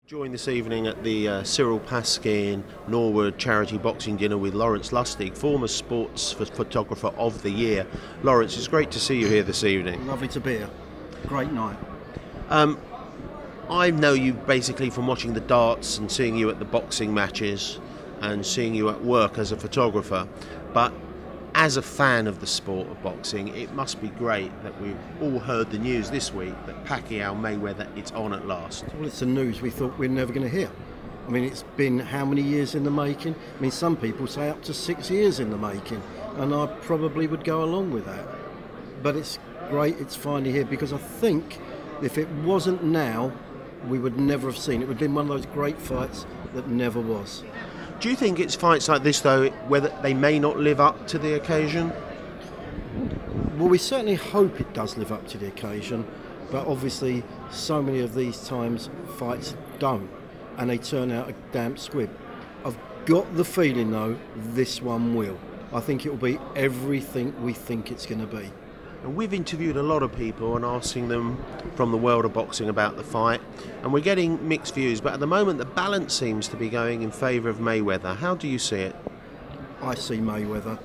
Joined this evening at the Cyril Paskin Norwood charity boxing dinner with Lawrence Lustig, former sports photographer of the year. Lawrence, it's great to see you here this evening. Lovely to be here. Great night. I know you basically from watching the darts and seeing you at the boxing matches and seeing you at work as a photographer, but as a fan of the sport of boxing, it must be great that we've all heard the news this week that Pacquiao, Mayweather, it's on at last. Well, it's the news we thought we're never going to hear. I mean, it's been how many years in the making? I mean, some people say up to 6 years in the making, and I probably would go along with that. But it's great it's finally here, because I think if it wasn't now, we would never have seen it. It would have been one of those great fights that never was. Do you think it's fights like this, though, whether they may not live up to the occasion? Well, we certainly hope it does live up to the occasion, but obviously so many of these times fights don't, and they turn out a damp squib. I've got the feeling, though, this one will. I think it will be everything we think it's going to be. And we've interviewed a lot of people and asking them from the world of boxing about the fight, and we're getting mixed views, but at the moment the balance seems to be going in favour of Mayweather. How do you see it? I see Mayweather.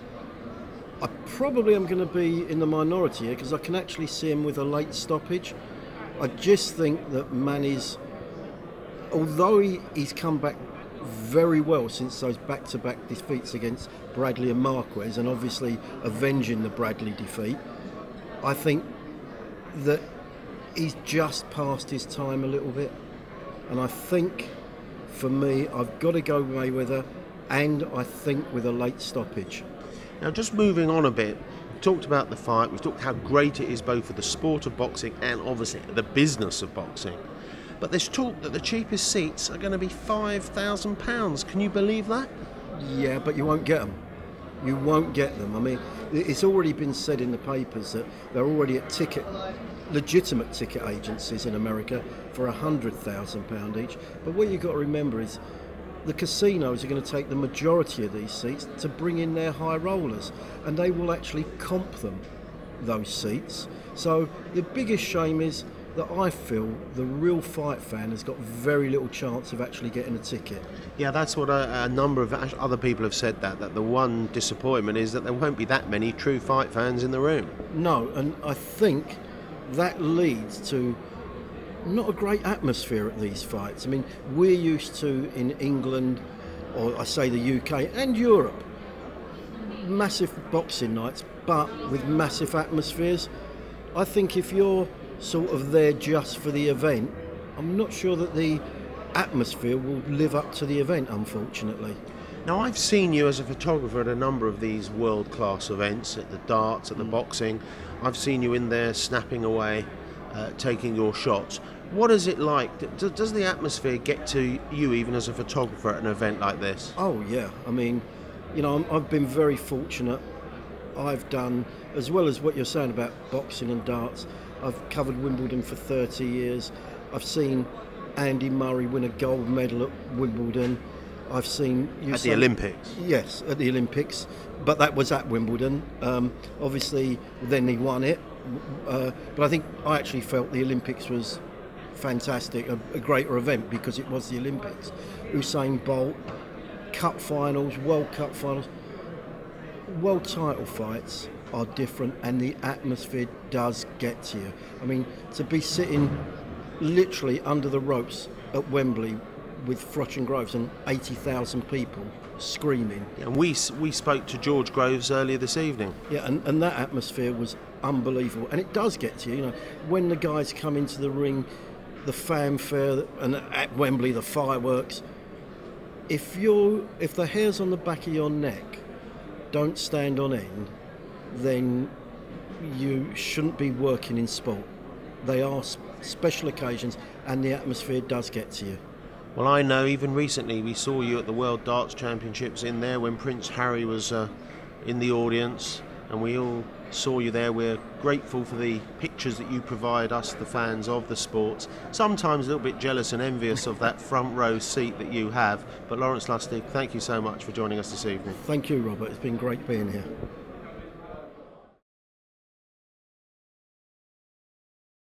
I probably am going to be in the minority here, because I can actually see him with a late stoppage. I just think that Manny's, although he's come back very well since those back-to-back defeats against Bradley and Marquez, and obviously avenging the Bradley defeat, I think that he's just past his time a little bit. And I think, for me, I've got to go Mayweather, and I think with a late stoppage. Now, just moving on a bit, we've talked about the fight, we've talked how great it is both for the sport of boxing and obviously the business of boxing. But there's talk that the cheapest seats are going to be £5,000. Can you believe that? Yeah, but you won't get them. You won't get them. I mean, it's already been said in the papers that they're already at legitimate ticket agencies in America for £100,000 each. But what you've got to remember is the casinos are going to take the majority of these seats to bring in their high rollers, and they will actually comp them, those seats. So the biggest shame is that I feel the real fight fan has got very little chance of actually getting a ticket. Yeah, that's what a number of other people have said, that the one disappointment is that there won't be that many true fight fans in the room. No, and I think that leads to not a great atmosphere at these fights. I mean, we're used to, in England, or I say the UK and Europe, massive boxing nights, but with massive atmospheres. I think if you're sort of there just for the event, I'm not sure that the atmosphere will live up to the event, unfortunately. Now, I've seen you as a photographer at a number of these world-class events, at the darts, at the boxing. I've seen you in there snapping away, taking your shots. What is it like? Does the atmosphere get to you even as a photographer at an event like this? Oh yeah, I mean, you know, I've been very fortunate. I've done, as well as what you're saying about boxing and darts, I've covered Wimbledon for 30 years. I've seen Andy Murray win a gold medal at Wimbledon. I've seen at the Olympics. Yes, at the Olympics, but that was at Wimbledon. Obviously, then he won it. But I think I actually felt the Olympics was fantastic, a greater event because it was the Olympics. Usain Bolt, Cup finals, World Cup finals, world title fights are different, and the atmosphere does get to you. I mean, to be sitting literally under the ropes at Wembley with Froch and Groves and 80,000 people screaming. And we spoke to George Groves earlier this evening. Yeah, and that atmosphere was unbelievable, and it does get to you. You know, when the guys come into the ring, the fanfare, and at Wembley the fireworks. If the hairs on the back of your neck don't stand on end, then you shouldn't be working in sport. They are special occasions, and the atmosphere does get to you. Well, I know even recently we saw you at the World Darts Championships in there when Prince Harry was in the audience, and we all saw you there. We're grateful for the pictures that you provide us, the fans of the sports. Sometimes a little bit jealous and envious of that front row seat that you have. But Lawrence Lustig, thank you so much for joining us this evening. Thank you, Robert. It's been great being here.